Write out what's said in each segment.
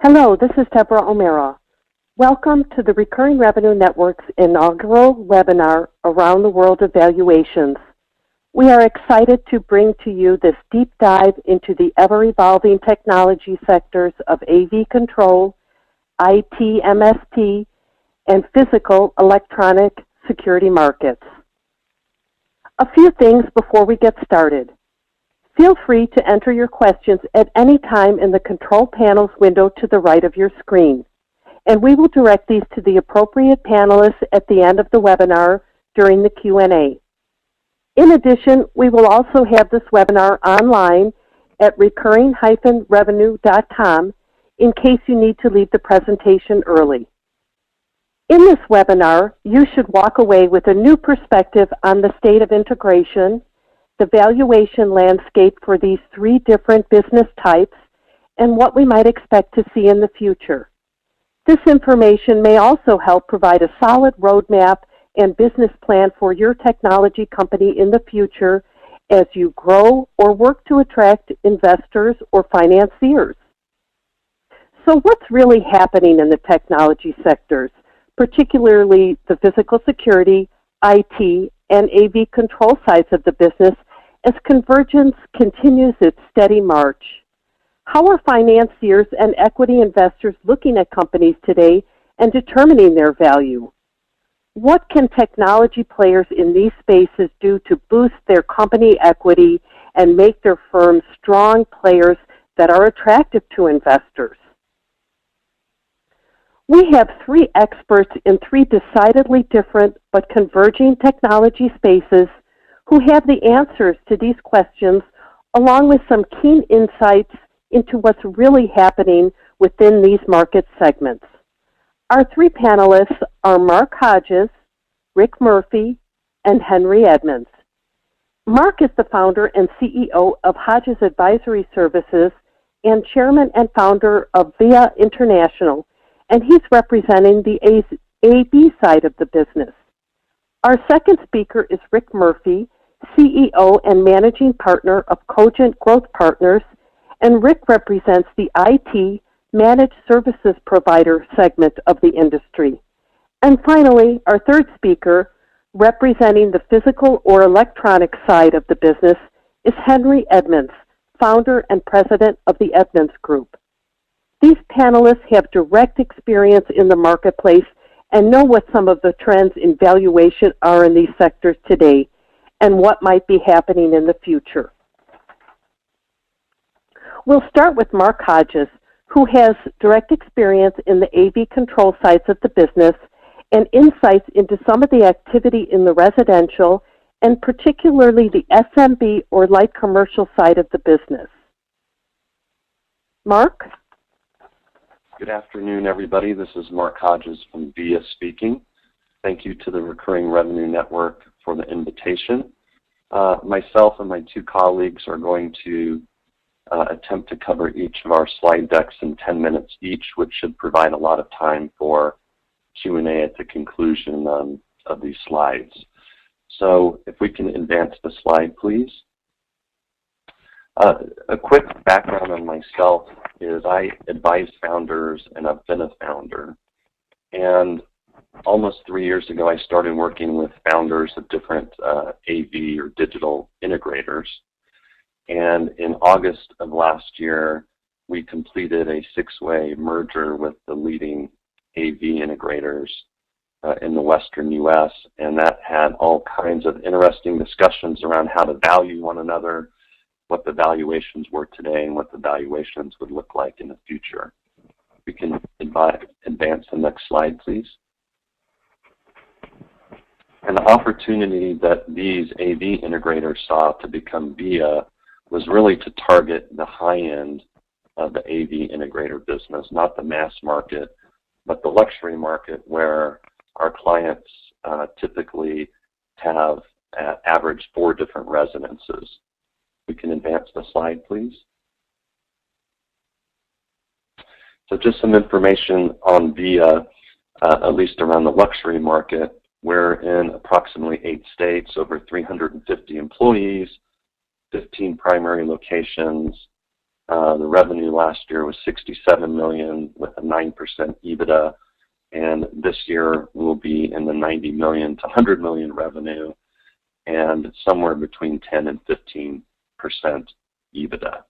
Hello, this is Deborah O'Mara. Welcome to the Recurring Revenue Network's inaugural webinar around the world of valuations. We are excited to bring to you this deep dive into the ever-evolving technology sectors of AV control, IT, MSP, and physical electronic security markets. A few things before we get started. Feel free to enter your questions at any time in the control panel's window to the right of your screen, and we will direct these to the appropriate panelists at the end of the webinar during the Q&A. In addition, we will also have this webinar online at recurring-revenue.com in case you need to leave the presentation early. In this webinar, you should walk away with a new perspective on the state of integration, the valuation landscape for these three different business types, and what we might expect to see in the future. This information may also help provide a solid roadmap and business plan for your technology company in the future as you grow or work to attract investors or financiers. So what's really happening in the technology sectors, particularly the physical security, IT, and AV control sides of the business as convergence continues its steady march? How are financiers and equity investors looking at companies today and determining their value? What can technology players in these spaces do to boost their company equity and make their firms strong players that are attractive to investors? We have three experts in three decidedly different but converging technology spaces who have the answers to these questions, along with some keen insights into what's really happening within these market segments. Our three panelists are Mark Hodges, Rick Murphy, and Henry Edmonds. Mark is the founder and CEO of Hodges Advisory Services and chairman and founder of VIA International, and he's representing the AB side of the business. Our second speaker is Rick Murphy, CEO and managing partner of Cogent Growth Partners, and Rick represents the IT managed services provider segment of the industry. And finally, our third speaker, representing the physical or electronic side of the business, is Henry Edmonds, founder and president of the Edmonds Group. These panelists have direct experience in the marketplace and know what some of the trends in valuation are in these sectors today and what might be happening in the future. We'll start with Mark Hodges, who has direct experience in the AV control sides of the business and insights into some of the activity in the residential and particularly the SMB or light commercial side of the business. Mark? Good afternoon, everybody. This is Mark Hodges from VIA speaking. Thank you to the Recurring Revenue Network for the invitation. Myself and my two colleagues are going to attempt to cover each of our slide decks in 10 minutes each, which should provide a lot of time for Q&A at the conclusion of these slides. So if we can advance the slide, please. A quick background on myself is I advise founders and I've been a founder. And almost 3 years ago, I started working with founders of different AV or digital integrators. And in August of last year, we completed a 6-way merger with the leading AV integrators in the Western U.S. And that had all kinds of interesting discussions around how to value one another, what the valuations were today, and what the valuations would look like in the future. We can advance the next slide, please. And the opportunity that these AV integrators saw to become VIA was really to target the high end of the AV integrator business, not the mass market, but the luxury market where our clients typically have average 4 different residences. We can advance the slide, please. So just some information on VIA, at least around the luxury market. We're in approximately 8 states, over 350 employees, 15 primary locations, The revenue last year was $67 million with a 9% EBITDA, and this year will be in the $90 million to $100 million revenue, and somewhere between 10 and 15% EBITDA.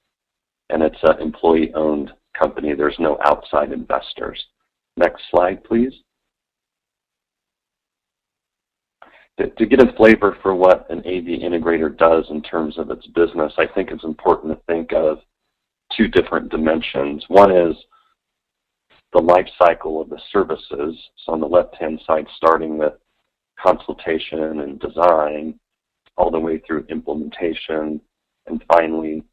And it's an employee-owned company. There's no outside investors. Next slide, please. To get a flavor for what an AV integrator does in terms of its business, I think it's important to think of two different dimensions. One is the life cycle of the services. So on the left-hand side, starting with consultation and design, all the way through implementation, and finally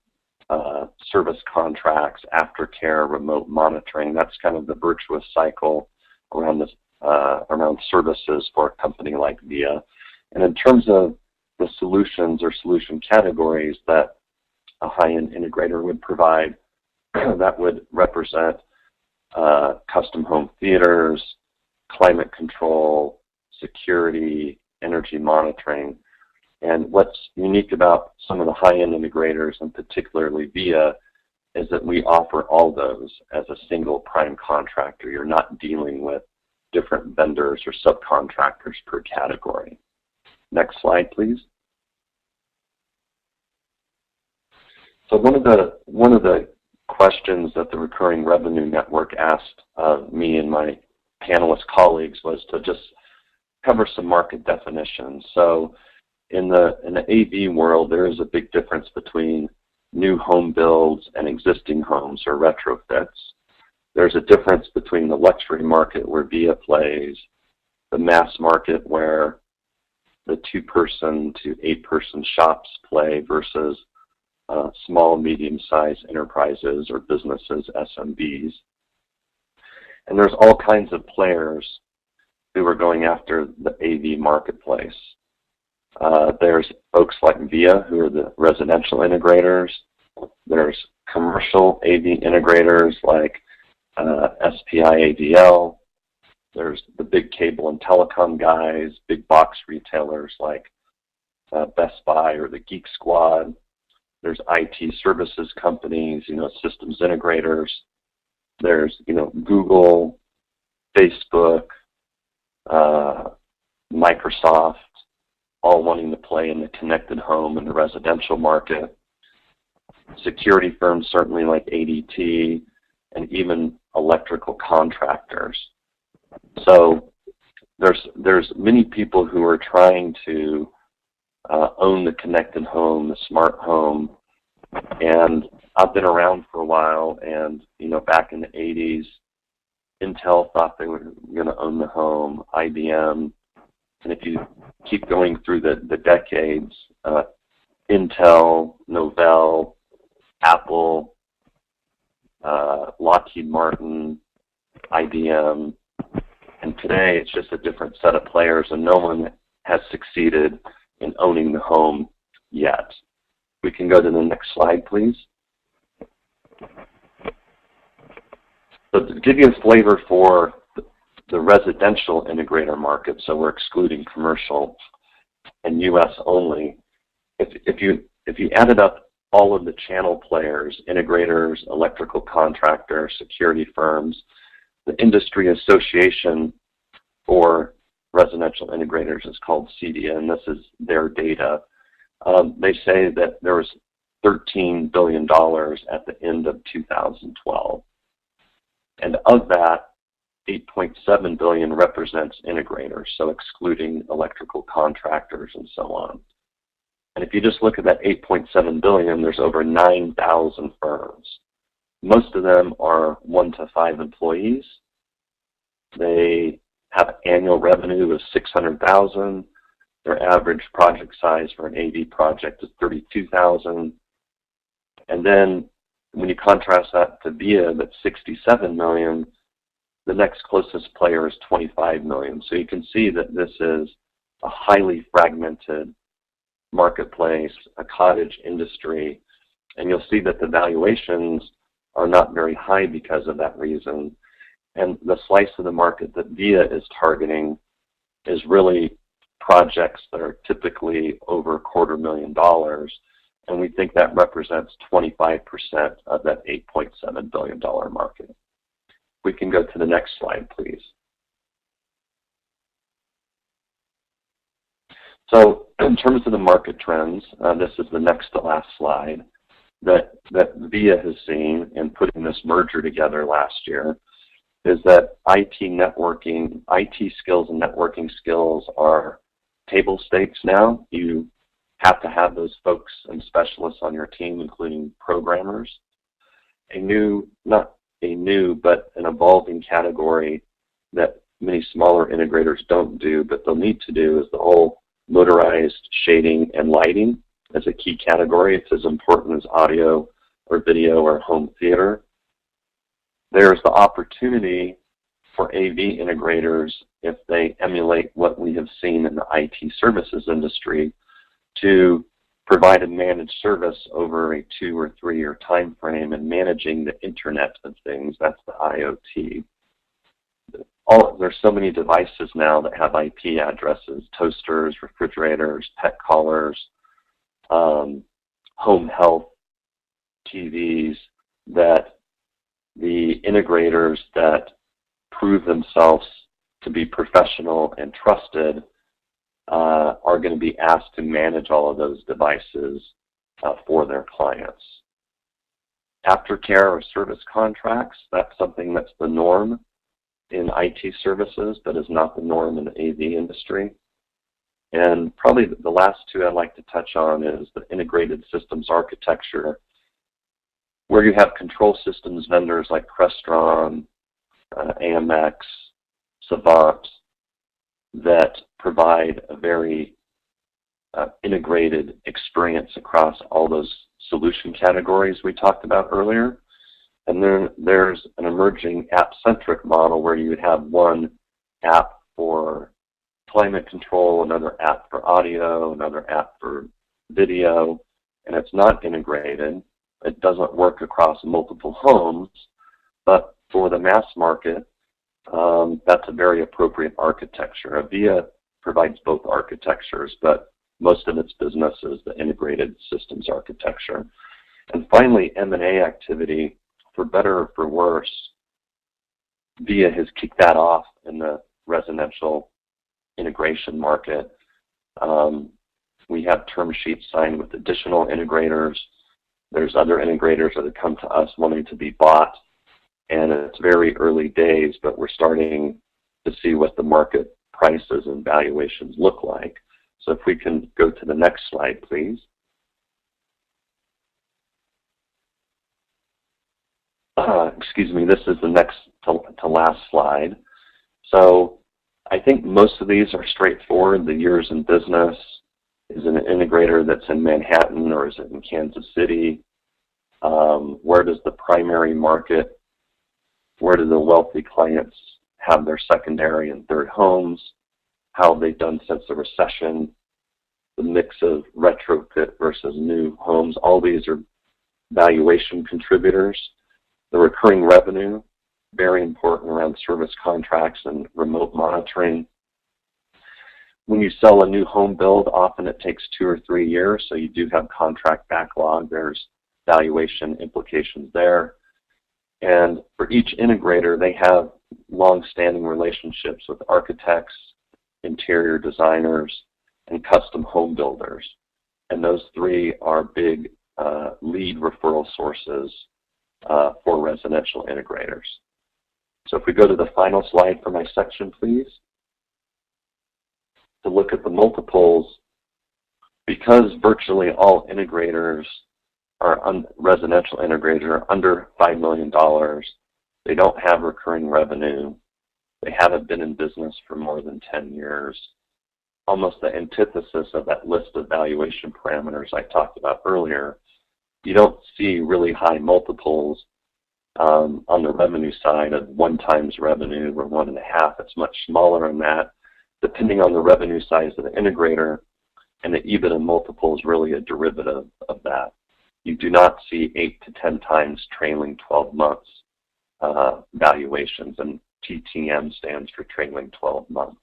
service contracts, aftercare, remote monitoring. That's kind of the virtuous cycle around this, around services for a company like VIA. And in terms of the solutions or solution categories that a high-end integrator would provide, that would represent custom home theaters, climate control, security, energy monitoring. And what's unique about some of the high-end integrators, and particularly VIA, is that we offer all those as a single prime contractor. You're not dealing with different vendors or subcontractors per category. Next slide, please. So one of the questions that the Recurring Revenue Network asked of me and my panelist colleagues was to just cover some market definitions. So in the AV world, there is a big difference between new home builds and existing homes or retrofits. There's a difference between the luxury market where VIA plays, the mass market where the 2-person to 8-person shops play, versus small, medium-sized enterprises or businesses, SMBs. And there's all kinds of players who are going after the AV marketplace. There's folks like VIA, who are the residential integrators. There's commercial AV integrators like SPI ADL. There's the big cable and telecom guys, big box retailers like Best Buy or the Geek Squad. There's IT services companies, systems integrators. There's, Google, Facebook, Microsoft, all wanting to play in the connected home and the residential market. Security firms certainly like ADT, and even electrical contractors. So there's many people who are trying to own the connected home, the smart home. And I've been around for a while, and back in the 80s, Intel thought they were going to own the home, IBM. And if you keep going through the decades, Intel, Novell, Apple, Lockheed Martin, IBM, and today it's just a different set of players, and no one has succeeded in owning the home yet. We can go to the next slide, please. So to give you a flavor for the residential integrator market, so we're excluding commercial and U.S. only, if you added up all of the channel players, integrators, electrical contractors, security firms, the industry association for residential integrators is called CEDIA, and this is their data. They say that there was $13 billion at the end of 2012. And of that, 8.7 billion represents integrators, so excluding electrical contractors and so on. And if you just look at that 8.7 billion, there's over 9,000 firms. Most of them are 1 to 5 employees. They have annual revenue of 600,000. Their average project size for an AV project is 32,000. And then when you contrast that to VIA, that's 67 million, the next closest player is 25 million. So you can see that this is a highly fragmented marketplace, a cottage industry, and you'll see that the valuations are not very high because of that reason. And the slice of the market that VIA is targeting is really projects that are typically over $250,000, and we think that represents 25% of that $8.7 billion market. We can go to the next slide, please. So in terms of the market trends, this is the next to last slide, that VIA has seen in putting this merger together last year is that IT skills and networking skills are table stakes now. You have to have those folks and specialists on your team, including programmers. Not a new, but an evolving category that many smaller integrators don't do, but they'll need to do, is the whole motorized shading and lighting as a key category. It's as important as audio or video or home theater. There's the opportunity for AV integrators, if they emulate what we have seen in the IT services industry, to provide a managed service over a 2 or 3 year time frame and managing the Internet of Things. That's the IoT. There's so many devices now that have IP addresses: toasters, refrigerators, pet collars, home health, TVs, that the integrators that prove themselves to be professional and trusted are going to be asked to manage all of those devices for their clients. Aftercare or service contracts, that's something that's the norm in IT services, but is not the norm in the AV industry. And probably the last two I'd like to touch on is the integrated systems architecture, where you have control systems vendors like Crestron, AMX, Savant, that provide a very integrated experience across all those solution categories we talked about earlier. And then there's an emerging app-centric model where you would have one app for climate control, another app for audio, another app for video, and it's not integrated. It doesn't work across multiple homes, but for the mass market, that's a very appropriate architecture. Avia provides both architectures, but most of its business is the integrated systems architecture. And finally, M&A activity, for better or for worse, VIA has kicked that off in the residential integration market. We have term sheets signed with additional integrators. There's other integrators that have come to us wanting to be bought, and it's very early days, but we're starting to see what the market prices and valuations look like. So if we can go to the next slide, please. Excuse me, this is the next to last slide. So I think most of these are straightforward. The years in business, is it an integrator that's in Manhattan or is it in Kansas City? Where does the primary market, where do the wealthy clients have their secondary and third homes? How have they done since the recession? The mix of retrofit versus new homes. All these are valuation contributors. The recurring revenue, very important around service contracts and remote monitoring. When you sell a new home build, often it takes 2 or 3 years, so you do have contract backlog. There's valuation implications there. And for each integrator, they have long-standing relationships with architects, interior designers, and custom home builders. And those three are big lead referral sources for residential integrators. So if we go to the final slide for my section, please. To look at the multiples, because virtually all integrators are residential integrators are under $5 million, they don't have recurring revenue, they haven't been in business for more than 10 years. Almost the antithesis of that list of valuation parameters I talked about earlier. You don't see really high multiples on the revenue side of 1 times revenue or 1.5. It's much smaller than that. Depending on the revenue size of the integrator, and the EBITDA multiple is really a derivative of that. You do not see 8 to 10 times trailing 12 months valuations, and TTM stands for trailing 12 months.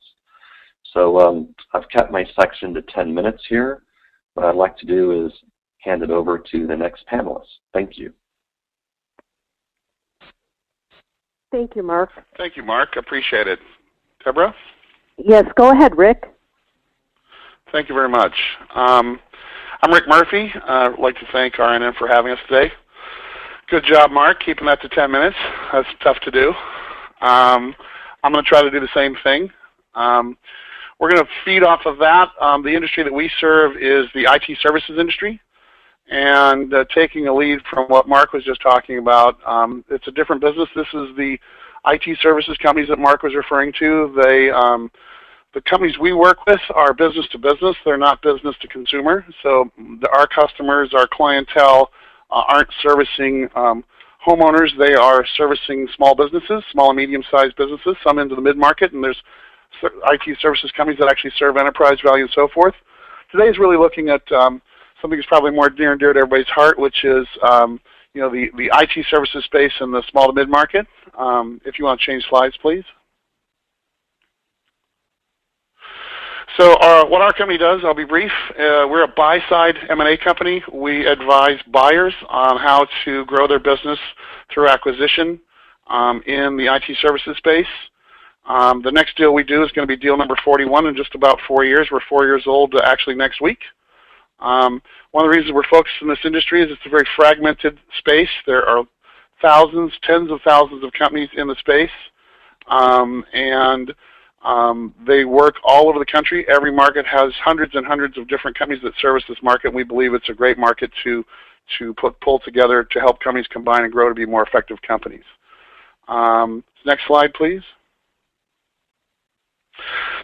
So I've kept my section to 10 minutes here. What I'd like to do is hand it over to the next panelist. Thank you. Thank you, Mark. Thank you, Mark. Appreciate it. Deborah? Yes, go ahead, Rick. Thank you very much. I'm Rick Murphy. I'd like to thank RRN for having us today. Good job, Mark, keeping that to 10 minutes. That's tough to do. I'm going to try to do the same thing. We're going to feed off of that. The industry that we serve is the IT services industry. And taking a lead from what Mark was just talking about, it's a different business. This is the IT services companies that Mark was referring to. The companies we work with are business to business. They're not business to consumer. So our customers, our clientele, aren't servicing homeowners. They are servicing small businesses, small and medium-sized businesses, some into the mid-market, and there's IT services companies that actually serve enterprise value and so forth. Today is really looking at something that's probably more near and dear to everybody's heart, which is you know, the IT services space in the small to mid-market. If you want to change slides, please. So what our company does, I'll be brief. We're a buy-side M&A company. We advise buyers on how to grow their business through acquisition in the IT services space. The next deal we do is going to be deal number 41 in just about 4 years. We're 4 years old actually next week. One of the reasons we're focused in this industry is it's a very fragmented space. There are thousands, tens of thousands of companies in the space, and they work all over the country. Every market has hundreds and hundreds of different companies that service this market. We believe it's a great market to pull together to help companies combine and grow to be more effective companies. Next slide, please.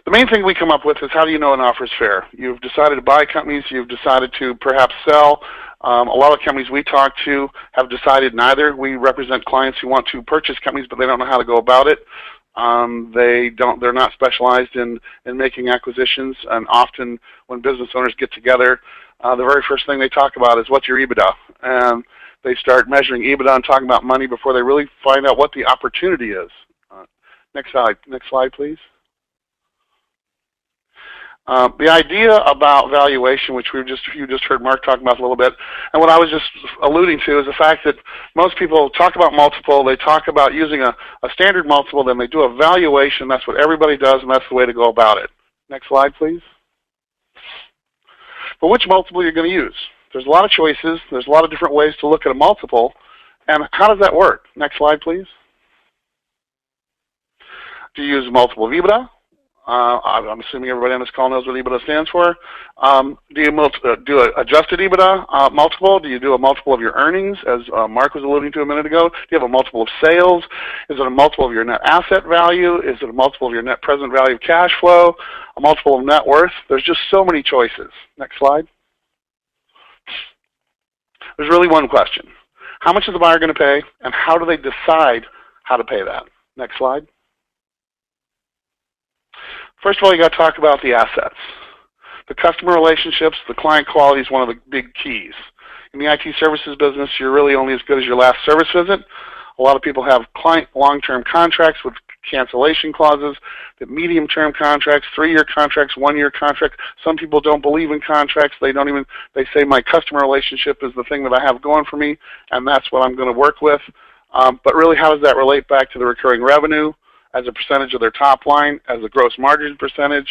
The main thing we come up with is how do you know an offer is fair? You've decided to buy companies. You've decided to perhaps sell. A lot of companies we talk to have decided neither. We represent clients who want to purchase companies, but they don't know how to go about it. They're not specialized in making acquisitions, and often when business owners get together, the very first thing they talk about is what's your EBITDA, and they start measuring EBITDA and talking about money before they really find out what the opportunity is. Next slide, please. The idea about valuation, which you just heard Mark talk about a little bit, and what I was just alluding to is the fact that most people talk about multiple, they talk about using a standard multiple, then they do a valuation. That's what everybody does, and that's the way to go about it. Next slide, please. But which multiple are you going to use? There's a lot of choices. There's a lot of different ways to look at a multiple, and how does that work? Next slide, please. Do you use a multiple of EBITDA? I'm assuming everybody on this call knows what EBITDA stands for. Do you do an adjusted EBITDA multiple? Do you do a multiple of your earnings, as Mark was alluding to a minute ago? Do you have a multiple of sales? Is it a multiple of your net asset value? Is it a multiple of your net present value of cash flow? A multiple of net worth? There's just so many choices. Next slide. There's really one question. How much is the buyer going to pay, and how do they decide how to pay that? Next slide. First of all, you got to talk about the assets. The customer relationships, the client quality is one of the big keys. In the IT services business, you're really only as good as your last service visit. A lot of people have client long-term contracts with cancellation clauses, the medium-term contracts, 3-year contracts, 1-year contracts. Some people don't believe in contracts. They say my customer relationship is the thing that I have going for me, and that's what I'm going to work with. But really, how does that relate back to the recurring revenue as a percentage of their top line, as a gross margin percentage?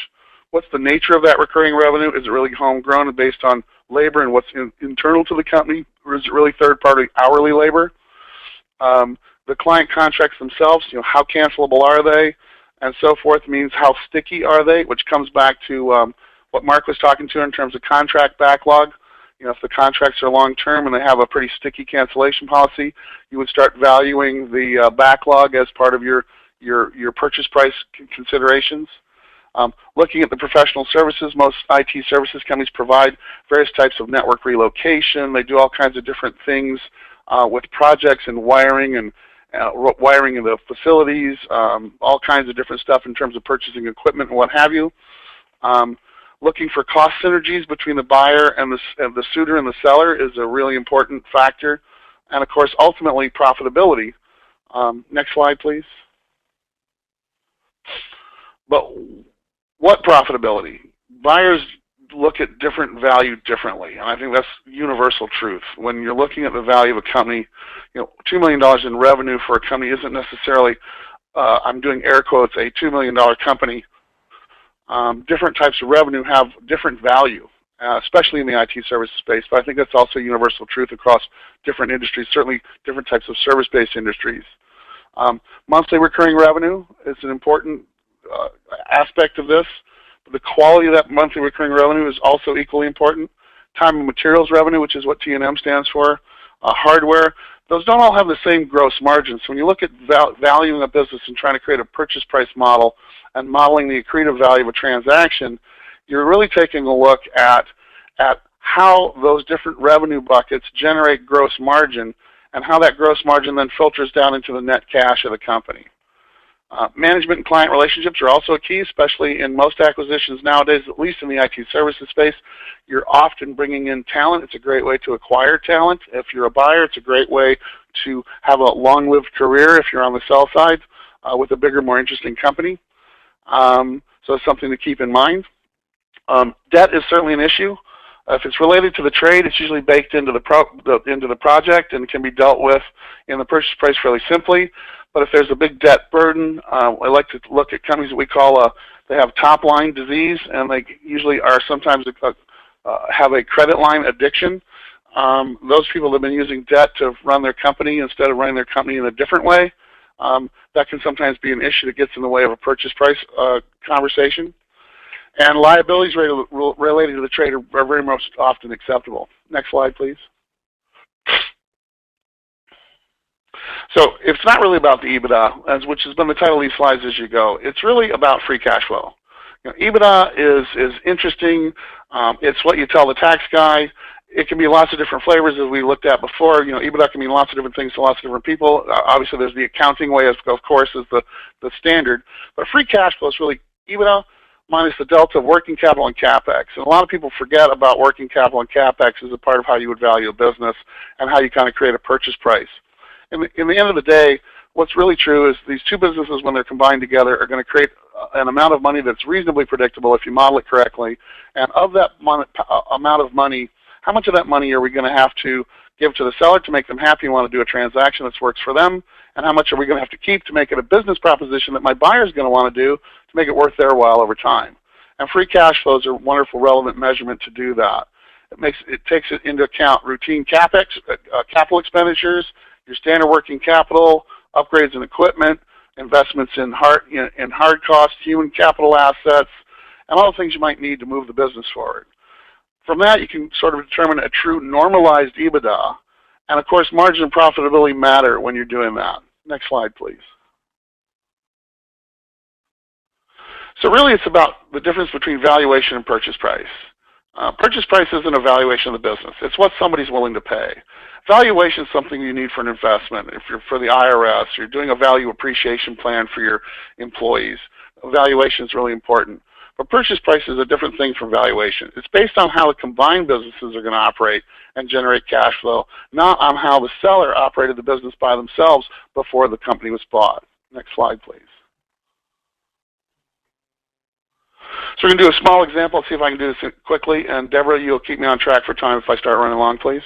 What's the nature of that recurring revenue? Is it really homegrown and based on labor and what's internal to the company, or is it really third-party hourly labor? The client contracts themselves, how cancelable are they, and so forth, means how sticky are they, which comes back to what Mark was talking to in terms of contract backlog. If the contracts are long-term and they have a pretty sticky cancellation policy, you would start valuing the backlog as part of your purchase price considerations. Looking at the professional services, most IT services companies provide various types of network relocation. They do all kinds of different things with projects and wiring and wiring in the facilities, all kinds of different stuff in terms of purchasing equipment and what have you. Looking for cost synergies between the buyer and the suitor and the seller is a really important factor. And of course, ultimately, profitability. Next slide, please. But what profitability? Buyers look at different value differently, and I think that's universal truth. When you're looking at the value of a company, $2 million in revenue for a company isn't necessarily, I'm doing air quotes, a $2 million company. Different types of revenue have different value, especially in the IT services space, but I think that's also universal truth across different industries, certainly different types of service-based industries. Monthly recurring revenue is an important aspect of this. The quality of that monthly recurring revenue is also equally important. Time and materials revenue, which is what T&M stands for, hardware, those don't all have the same gross margins. So when you look at valuing a business and trying to create a purchase price model and modeling the accretive value of a transaction, you're really taking a look at how those different revenue buckets generate gross margin and how that gross margin then filters down into the net cash of the company. Management and client relationships are also a key, especially in most acquisitions nowadays, at least in the IT services space. You're often bringing in talent. It's a great way to acquire talent. If you're a buyer, it's a great way to have a long-lived career if you're on the sell side with a bigger, more interesting company. So it's something to keep in mind. Debt is certainly an issue. If it's related to the trade, it's usually baked into the project and can be dealt with in the purchase price fairly simply. But if there's a big debt burden, I like to look at companies that we call they have top-line disease, and they usually are sometimes have a credit line addiction. Those people that have been using debt to run their company instead of running their company in a different way, that can sometimes be an issue that gets in the way of a purchase price conversation. And liabilities related to the trade are very most often acceptable. Next slide, please. So it's not really about the EBITDA, which has been the title of these slides as you go. It's really about free cash flow. EBITDA is interesting. It's what you tell the tax guy. It can be lots of different flavors, as we looked at before. EBITDA can mean lots of different things to lots of different people. Obviously, there's the accounting way, of course, is the standard. But free cash flow is really EBITDA minus the delta of working capital and CapEx. And a lot of people forget about working capital and CapEx as a part of how you would value a business and how you kind of create a purchase price. In the end of the day, what's really true is these two businesses, when they're combined together, are going to create an amount of money that's reasonably predictable if you model it correctly. And of that amount of money, how much of that money are we going to have to give to the seller to make them happy and want to do a transaction that works for them? And how much are we going to have to keep to make it a business proposition that my buyer is going to want to do to make it worth their while over time? And free cash flows are a wonderful, relevant measurement to do that. It takes it into account routine CapEx, capital expenditures, your standard working capital, upgrades in equipment, investments in hard cost, human capital assets, and all the things you might need to move the business forward. From that, you can sort of determine a true normalized EBITDA. And of course, margin and profitability matter when you're doing that. Next slide, please. So really, it's about the difference between valuation and purchase price. Purchase price isn't a valuation of the business. It's what somebody's willing to pay. Valuation is something you need for an investment. If you're for the IRS, you're doing a value appreciation plan for your employees. Valuation is really important. But purchase price is a different thing from valuation. It's based on how the combined businesses are going to operate and generate cash flow, not on how the seller operated the business by themselves before the company was bought. Next slide, please. So we're going to do a small example, see if I can do this quickly. And Deborah, you'll keep me on track for time if I start running long, please.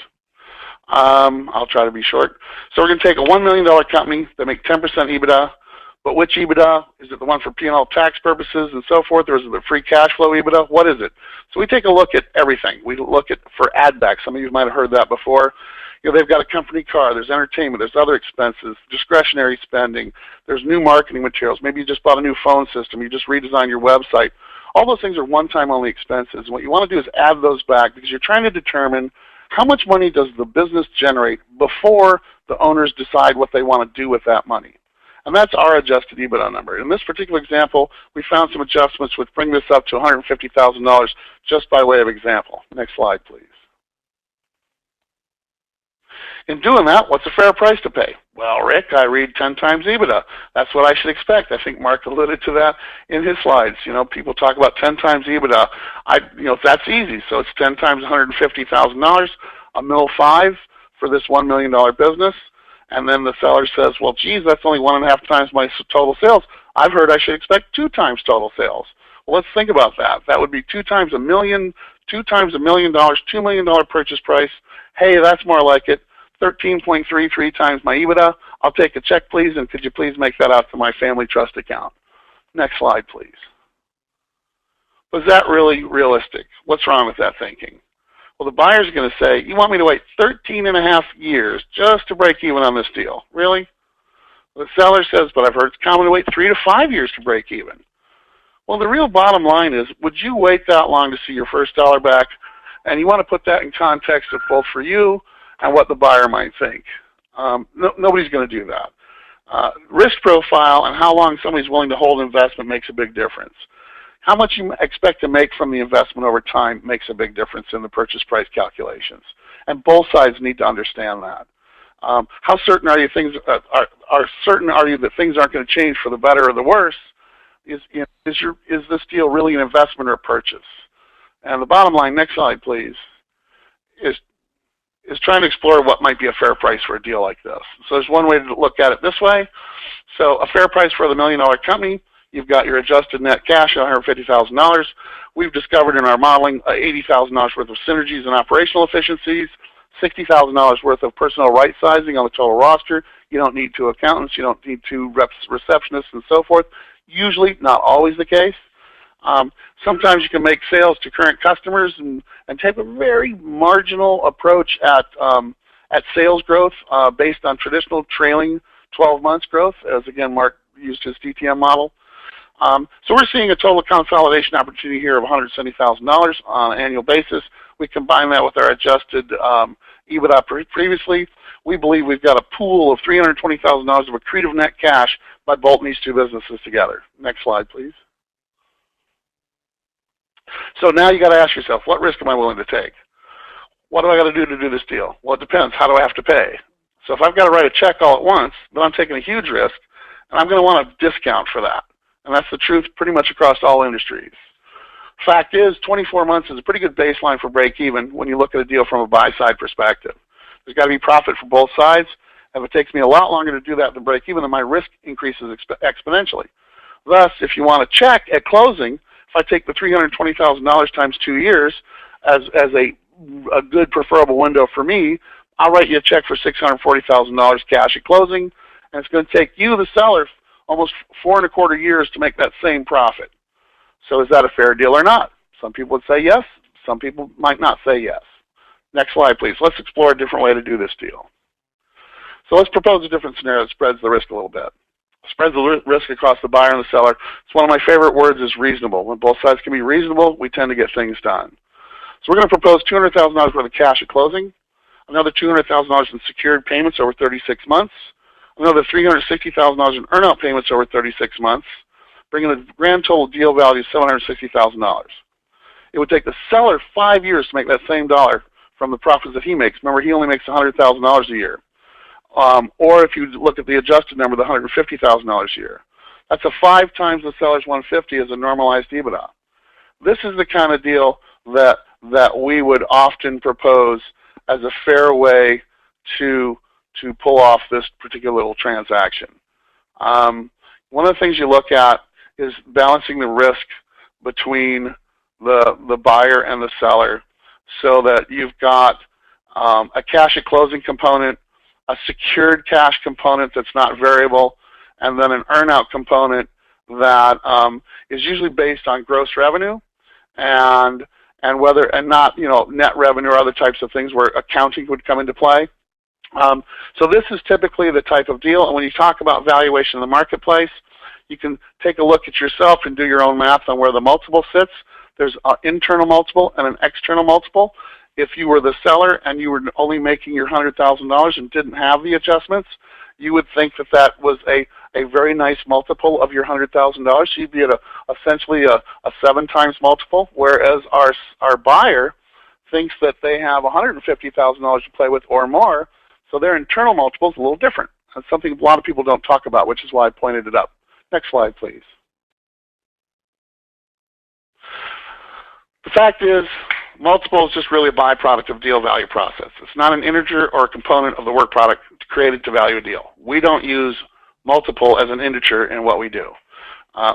I'll try to be short. So we're going to take a $1 million company that make 10% EBITDA. But which EBITDA? Is it the one for P&L tax purposes and so forth, or is it the free cash flow EBITDA? What is it? So we take a look at everything. We look at for add back. Some of you might have heard that before. They've got a company car. There's entertainment. There's other expenses, discretionary spending. There's new marketing materials. Maybe you just bought a new phone system. You just redesigned your website. All those things are one-time only expenses. And what you want to do is add those back because you're trying to determine how much money does the business generate before the owners decide what they want to do with that money. And that's our adjusted EBITDA number. In this particular example, we found some adjustments which bring this up to $150,000 just by way of example. Next slide, please. In doing that, what's a fair price to pay? Well, Rick, I read 10 times EBITDA. That's what I should expect. I think Mark alluded to that in his slides. People talk about 10 times EBITDA. That's easy. So it's 10 times $150,000, $1.5 for this $1 million business. And then the seller says, well, geez, that's only 1.5 times my total sales. I've heard I should expect 2 times total sales. Well, let's think about that. That would be 2 times $1 million 2 times $1 million, $2 million purchase price. Hey, that's more like it. 13.33 times my EBITDA. I'll take a check, please, and could you please make that out to my family trust account? Next slide, please. Was that really realistic? What's wrong with that thinking? Well, the buyer's going to say, you want me to wait 13.5 years just to break even on this deal? Really? The seller says, but I've heard it's common to wait 3 to 5 years to break even. Well, the real bottom line is, would you wait that long to see your first dollar back? And you want to put that in context of both for you and what the buyer might think. Nobody's going to do that. Risk profile and how long somebody's willing to hold investment makes a big difference. How much you expect to make from the investment over time makes a big difference in the purchase price calculations. And both sides need to understand that. How certain are you that things aren't going to change for the better or the worse? Is this deal really an investment or a purchase? And the bottom line, next slide please, is trying to explore what might be a fair price for a deal like this. So there's one way to look at it this way. So a fair price for the $1 million company, you've got your adjusted net cash at $150,000. We've discovered in our modeling $80,000 worth of synergies and operational efficiencies, $60,000 worth of personnel right sizing on the total roster. You don't need 2 accountants, you don't need 2 receptionists and so forth. Usually, not always the case. Sometimes you can make sales to current customers and take a very marginal approach at sales growth based on traditional trailing 12 months growth, as again Mark used his TTM model. So we're seeing a total consolidation opportunity here of $170,000 on an annual basis. We combine that with our adjusted EBITDA previously. We believe we've got a pool of $320,000 of accretive net cash by bolting these 2 businesses together. Next slide, please. So now you got to ask yourself, what risk am I willing to take? What do I got to do this deal? Well, it depends. How do I have to pay? So if I've got to write a check all at once, then I'm taking a huge risk, and I'm going to want a discount for that. And that's the truth pretty much across all industries. Fact is, 24 months is a pretty good baseline for break even when you look at a deal from a buy-side perspective. There's got to be profit for both sides. If it takes me a lot longer to do that than break even, then my risk increases exponentially. Thus, if you want to check at closing, if I take the $320,000 times 2 years as a good preferable window for me, I'll write you a check for $640,000 cash at closing, and it's going to take you, the seller, almost 4.25 years to make that same profit. So is that a fair deal or not? Some people would say yes. Some people might not say yes. Next slide, please. Let's explore a different way to do this deal. So let's propose a different scenario that spreads the risk a little bit. Spreads the risk across the buyer and the seller. It's one of my favorite words is reasonable. When both sides can be reasonable, we tend to get things done. So we're going to propose $200,000 worth of cash at closing, another $200,000 in secured payments over 36 months, another $360,000 in earnout payments over 36 months, bringing the grand total deal value to $760,000. It would take the seller 5 years to make that same dollar from the profits that he makes. Remember, he only makes $100,000 a year. Or if you look at the adjusted number, the $150,000 a year. That's a 5 times the seller's $150 as a normalized EBITDA. This is the kind of deal that we would often propose as a fair way to pull off this particular little transaction. One of the things you look at is balancing the risk between the buyer and the seller so that you've got a cash at closing component, a secured cash component that's not variable, and then an earnout component that is usually based on gross revenue and not net revenue or other types of things where accounting would come into play. So this is typically the type of deal, and when you talk about valuation in the marketplace, you can take a look at yourself and do your own math on where the multiple sits. There's an internal multiple and an external multiple. If you were the seller and you were only making your $100,000 and didn't have the adjustments, you would think that that was a very nice multiple of your $100,000. So you'd be at essentially a 7 times multiple, whereas our buyer thinks that they have $150,000 to play with or more, so their internal multiple is a little different. That's something a lot of people don't talk about, which is why I pointed it up. Next slide, please. The fact is, multiple is just really a byproduct of deal value process. It's not an integer or a component of the work product created to value a deal. We don't use multiple as an integer in what we do.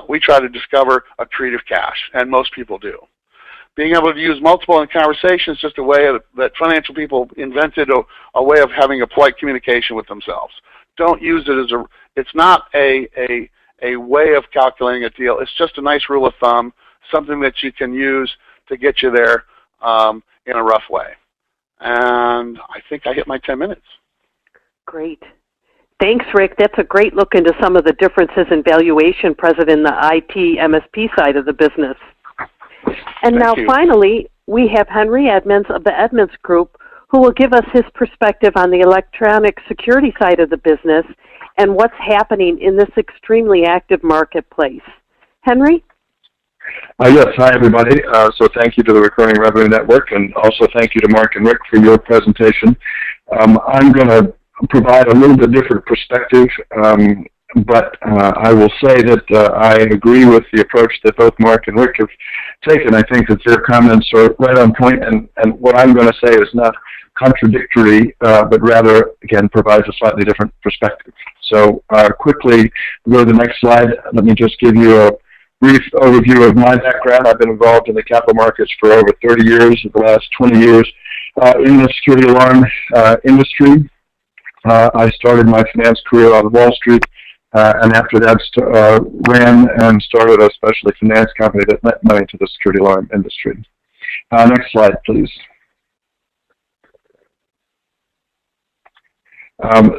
We try to discover accretive cash, and most people do. Being able to use multiple in conversation is just a way that financial people invented a way of having a polite communication with themselves. Don't use it as it's not a way of calculating a deal. It's just a nice rule of thumb, something that you can use to get you there in a rough way. And I think I hit my 10 minutes. Great. Thanks, Rick. That's a great look into some of the differences in valuation present in the IT MSP side of the business. And now, finally, we have Henry Edmonds of the Edmonds Group, who will give us his perspective on the electronic security side of the business and what's happening in this extremely active marketplace. Henry? Yes, hi everybody. So thank you to the Recurring Revenue Network, and also thank you to Mark and Rick for your presentation. I'm going to provide a little bit different perspective, but I will say that I agree with the approach that both Mark and Rick have taken. I think that their comments are right on point, and what I'm going to say is not contradictory, but rather, again, provides a slightly different perspective. So quickly, go to the next slide. Let me just give you a brief overview of my background. I've been involved in the capital markets for over 30 years, the last 20 years in the security alarm industry. I started my finance career on Wall Street, and after that ran and started a specialty finance company that lent money to the security alarm industry. Next slide, please.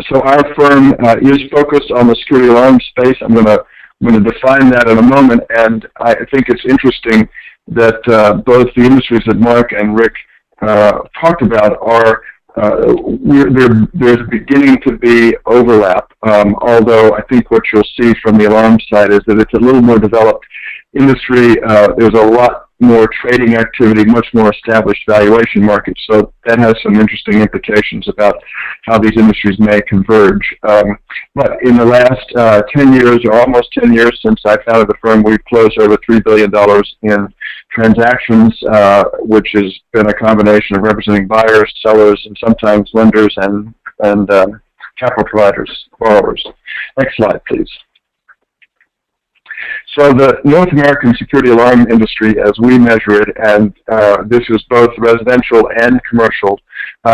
So our firm is focused on the security alarm space. I'm going to define that in a moment, and I think it's interesting that both the industries that Mark and Rick talked about are there's beginning to be overlap, although I think what you'll see from the alarm side is that it's a little more developed industry. There's a lot more trading activity, much more established valuation markets, so that has some interesting implications about how these industries may converge. But in the last 10 years, or almost 10 years since I founded the firm, we've closed over $3 billion in transactions, which has been a combination of representing buyers, sellers, and sometimes lenders and capital providers, borrowers. Next slide, please. So the North American security alarm industry, as we measure it, and this is both residential and commercial,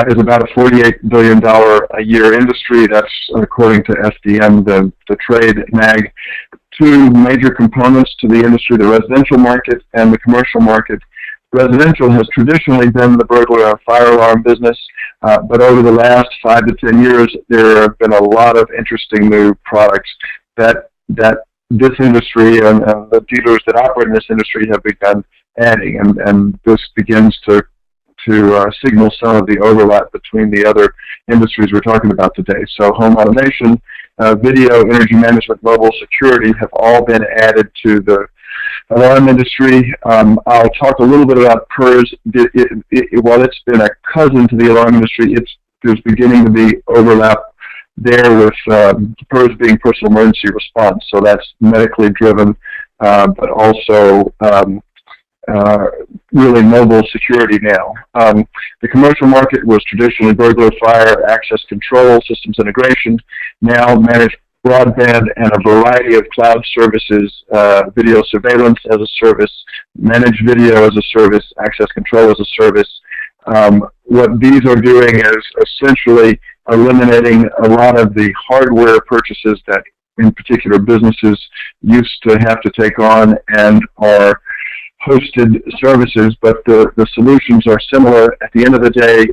is about a $48 billion a year industry. That's according to SDM, the trade mag. Two major components to the industry, the residential market and the commercial market. Residential has traditionally been the burglar and fire alarm business, but over the last 5 to 10 years, there have been a lot of interesting new products that this industry and the dealers that operate in this industry have begun adding, and this begins to signal some of the overlap between the other industries we're talking about today. So home automation, video, energy management, mobile security have all been added to the alarm industry. I'll talk a little bit about PERS. While it's been a cousin to the alarm industry, there's beginning to be overlap there with PERS being personal emergency response, so that's medically driven, but also really mobile security now. The commercial market was traditionally burglar, fire, access control, systems integration, now managed broadband and a variety of cloud services, video surveillance as a service, managed video as a service, access control as a service. What these are doing is essentially eliminating a lot of the hardware purchases that in particular businesses used to have to take on and are hosted services, but the solutions are similar. At the end of the day,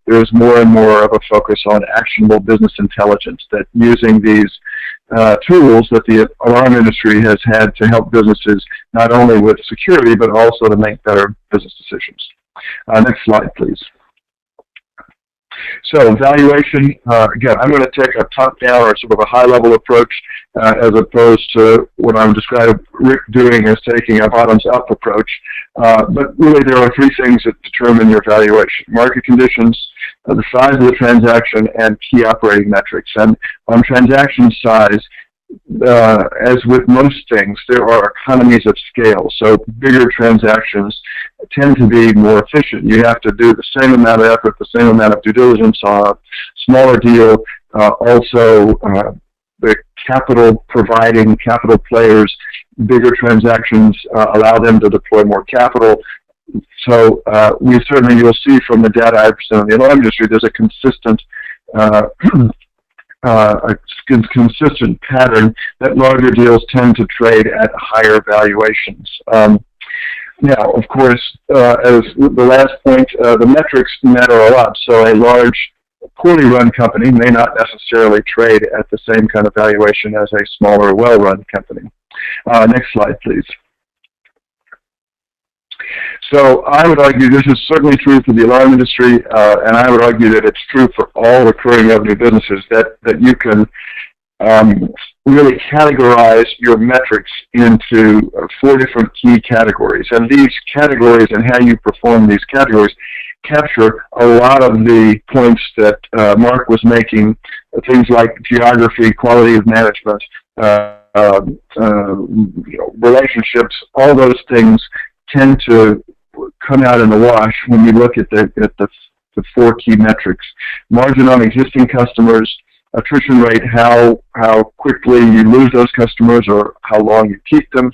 there's more and more of a focus on actionable business intelligence, that using these tools that the alarm industry has had to help businesses not only with security, but also to make better business decisions. Next slide, please. So valuation, again, I'm going to take a top-down or sort of a high-level approach as opposed to what I'm describing Rick doing as taking a bottoms-up approach. But really there are three things that determine your valuation: market conditions, the size of the transaction, and key operating metrics. And on transaction size, as with most things, there are economies of scale. So bigger transactions tend to be more efficient. You have to do the same amount of effort, the same amount of due diligence on a smaller deal. Also, the capital providing capital players, bigger transactions allow them to deploy more capital. So we certainly, you'll see from the data I present on the alarm industry, there's a consistent consistent pattern that larger deals tend to trade at higher valuations. Now, of course, as the last point, the metrics matter a lot. So a large, poorly run company may not necessarily trade at the same kind of valuation as a smaller, well-run company. Next slide, please. So I would argue this is certainly true for the alarm industry, and I would argue that it's true for all recurring revenue businesses, that you can really categorize your metrics into 4 different key categories. And these categories and how you perform these categories capture a lot of the points that Mark was making, things like geography, quality of management, relationships. All those things tend to come out in the wash when you look at the 4 key metrics. Margin on existing customers, attrition rate, how quickly you lose those customers or how long you keep them,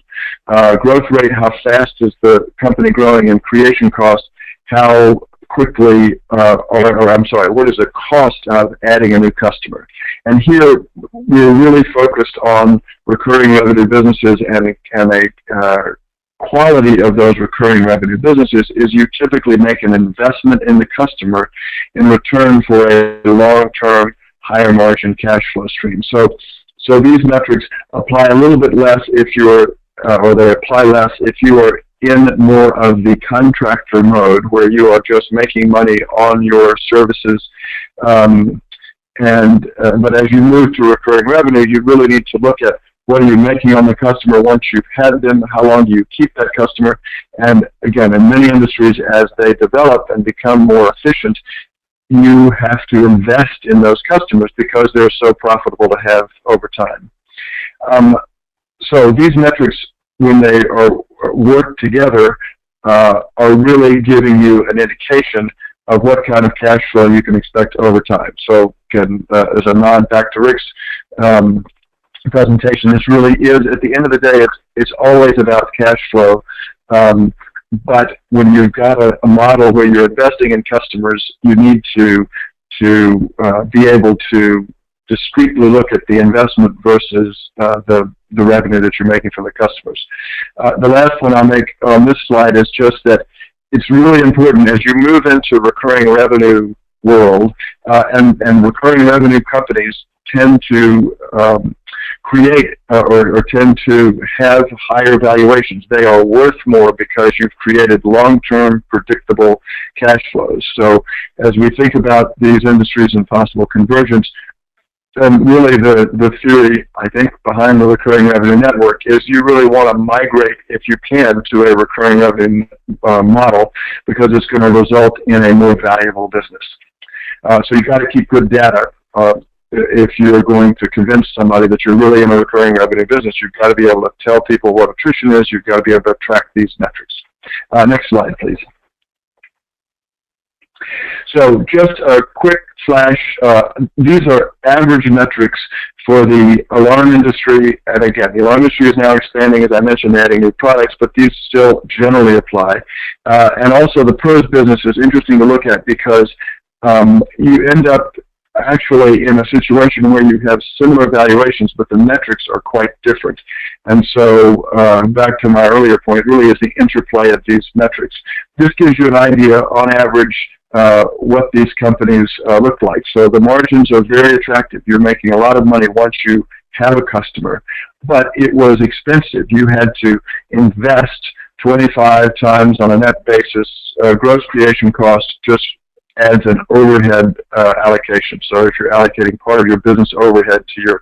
growth rate, how fast is the company growing, and creation cost, how quickly, what is the cost of adding a new customer. And here we're really focused on recurring revenue businesses, and a quality of those recurring revenue businesses is you typically make an investment in the customer in return for a long-term, higher margin cash flow stream. So these metrics apply a little bit less if you're, or they apply less if you are in more of the contractor mode, where you are just making money on your services. But as you move to recurring revenue, you really need to look at what are you making on the customer once you've had them, how long do you keep that customer, and again, in many industries, as they develop and become more efficient, you have to invest in those customers because they're so profitable to have over time. So these metrics, when they are worked together, are really giving you an indication of what kind of cash flow you can expect over time. So as a nod back to Rick's presentation, this really is, at the end of the day, it's always about cash flow. But when you've got a model where you're investing in customers, you need to be able to discreetly look at the investment versus the revenue that you're making from the customers. The last one I'll make on this slide is just that it's really important as you move into recurring revenue world, and recurring revenue companies tend to create or tend to have higher valuations. They are worth more because you've created long-term predictable cash flows. So as we think about these industries and possible convergence, then really the theory, I think, behind the recurring revenue network is you really want to migrate, if you can, to a recurring revenue model, because it's going to result in a more valuable business. So you've got to keep good data. If you're going to convince somebody that you're really in a recurring revenue business, you've got to be able to tell people what attrition is. You've got to be able to track these metrics. Next slide, please. So just a quick flash. These are average metrics for the alarm industry. And again, the alarm industry is now expanding, as I mentioned, adding new products, but these still generally apply. And also the pros business is interesting to look at because you end up actually in a situation where you have similar valuations, but the metrics are quite different. And so back to my earlier point, really is the interplay of these metrics. This gives you an idea, on average, what these companies look like. So the margins are very attractive. You're making a lot of money once you have a customer, but it was expensive. You had to invest 25 times on a net basis. Gross creation cost just adds an overhead allocation. So if you're allocating part of your business overhead to your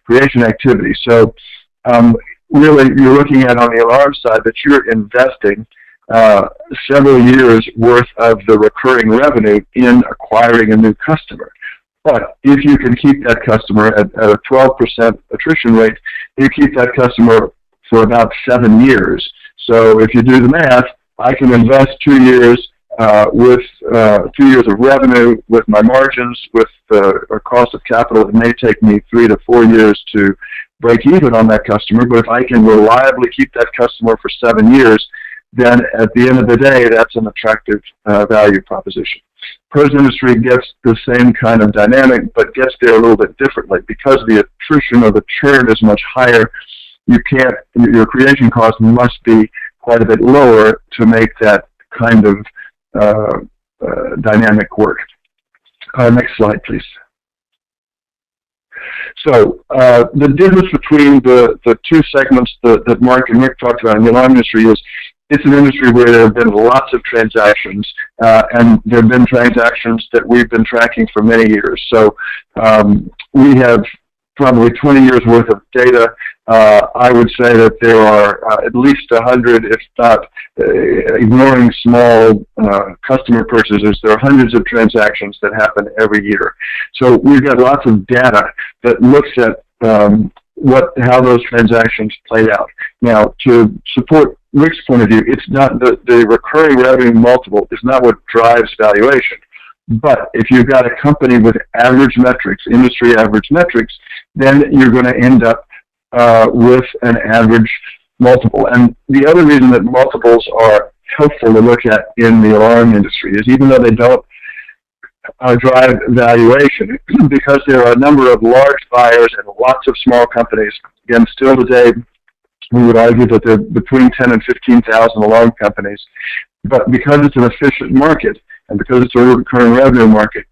creation activity. So really you're looking at, on the alarm side, that you're investing several years worth of the recurring revenue in acquiring a new customer. But if you can keep that customer at a 12% attrition rate, you keep that customer for about 7 years. So if you do the math, I can invest 2 years with 2 years of revenue, with my margins, with a cost of capital. It may take me 3 to 4 years to break even on that customer, but if I can reliably keep that customer for 7 years, then at the end of the day, that's an attractive value proposition. Pros industry gets the same kind of dynamic, but gets there a little bit differently. Because the attrition or the churn is much higher, your creation cost must be quite a bit lower to make that kind of dynamic work. Next slide, please. So the difference between the two segments that Mark and Rick talked about in the alarm industry is it's an industry where there have been lots of transactions, and there have been transactions that we've been tracking for many years. So we have probably 20 years worth of data. I would say that there are at least 100, if not ignoring small customer purchases, there are hundreds of transactions that happen every year. So we've got lots of data that looks at how those transactions played out. Now, to support Rick's point of view, it's not the recurring revenue multiple is not what drives valuation. But if you've got a company with average metrics, industry average metrics, then you're going to end up with an average multiple. And the other reason that multiples are helpful to look at in the alarm industry is even though they don't drive valuation, because there are a number of large buyers and lots of small companies. Again, still today, we would argue that there are between 10 and 15,000 alarm companies. But because it's an efficient market, and because it's a recurring revenue market,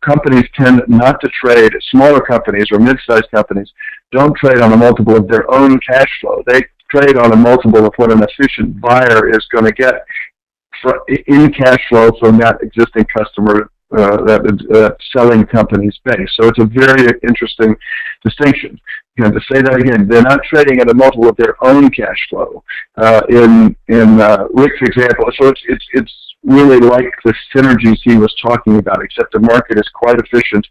companies tend not to trade, smaller companies or mid-sized companies don't trade on a multiple of their own cash flow. They trade on a multiple of what an efficient buyer is going to get in cash flow from that existing customer, that selling company's base. So it's a very interesting distinction. Again, to say that again, they're not trading at a multiple of their own cash flow. In Rick's example, so it's really like the synergies he was talking about, except the market is quite efficient,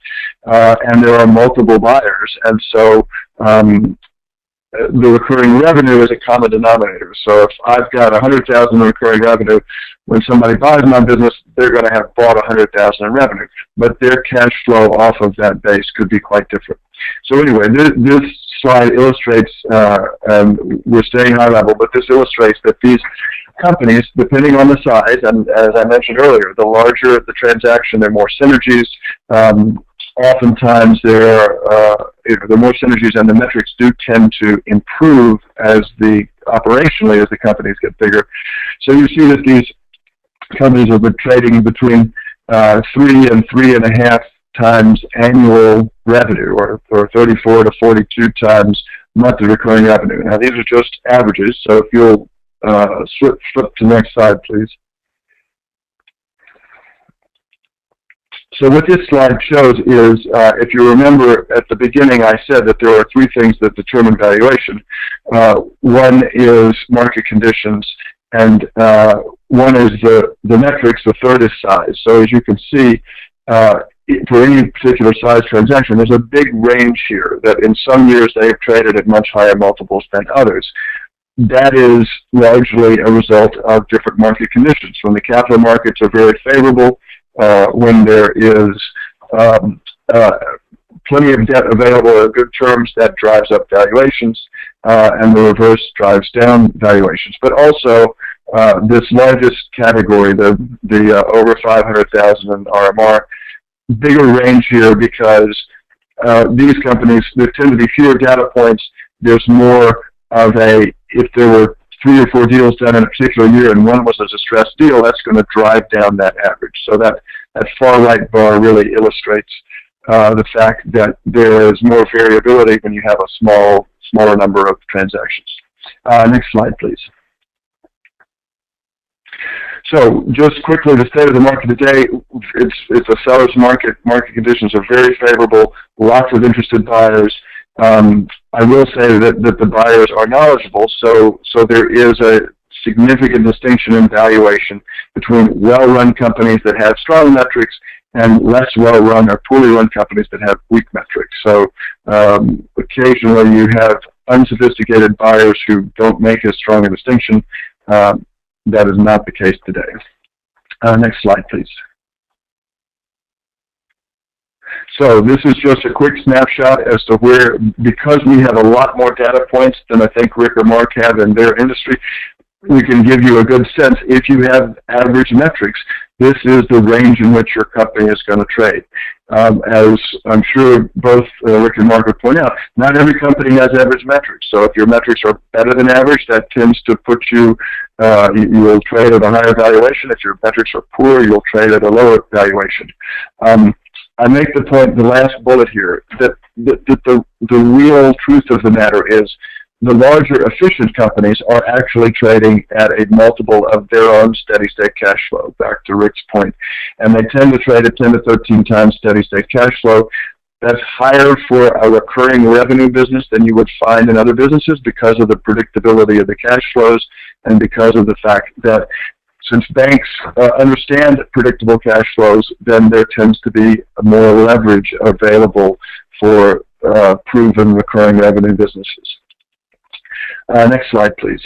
and there are multiple buyers, and so the recurring revenue is a common denominator. So if I've got 100,000 in recurring revenue, when somebody buys my business, they're going to have bought 100,000 in revenue, but their cash flow off of that base could be quite different. So anyway, this slide illustrates, and we're staying high level, but this illustrates that these companies, depending on the size, and as I mentioned earlier, the larger the transaction, there are more synergies. Oftentimes there are more synergies, and the metrics do tend to improve operationally as the companies get bigger. So you see that these companies have been trading between 3 and 3.5 times annual revenue, or 34 to 42 times monthly recurring revenue. Now these are just averages, so if you'll flip to the next slide, please. So what this slide shows is, if you remember at the beginning, I said that there are three things that determine valuation. One is market conditions, and one is the metrics, the third is size. So as you can see, for any particular size transaction, there's a big range here that in some years they have traded at much higher multiples than others. That is largely a result of different market conditions. When the capital markets are very favorable, when there is plenty of debt available at good terms, that drives up valuations, and the reverse drives down valuations. But also, this largest category, the over 500,000 in RMR, bigger range here because these companies, there tend to be fewer data points. There's more of if there were 3 or 4 deals done in a particular year and one was a distressed deal, that's going to drive down that average. So that far right bar really illustrates the fact that there is more variability when you have a smaller number of transactions. Next slide, please. So just quickly, the state of the market today, it's a seller's market. Market conditions are very favorable, lots of interested buyers. I will say that the buyers are knowledgeable, so there is a significant distinction in valuation between well-run companies that have strong metrics and less well-run or poorly run companies that have weak metrics. So occasionally you have unsophisticated buyers who don't make as strong a distinction. That is not the case today. Next slide, please. So this is just a quick snapshot as to where, because we have a lot more data points than I think Rick or Mark have in their industry, we can give you a good sense. If you have average metrics, this is the range in which your company is going to trade. As I'm sure both Rick and Mark would point out, not every company has average metrics. So if your metrics are better than average, that tends to put you, you will trade at a higher valuation. If your metrics are poor, you'll trade at a lower valuation. I make the point, the last bullet here, that the real truth of the matter is the larger efficient companies are actually trading at a multiple of their own steady-state cash flow, back to Rick's point. And they tend to trade at 10 to 13 times steady-state cash flow. That's higher for a recurring revenue business than you would find in other businesses because of the predictability of the cash flows and because of the fact that since banks understand predictable cash flows, then there tends to be more leverage available for proven recurring revenue businesses. Next slide, please.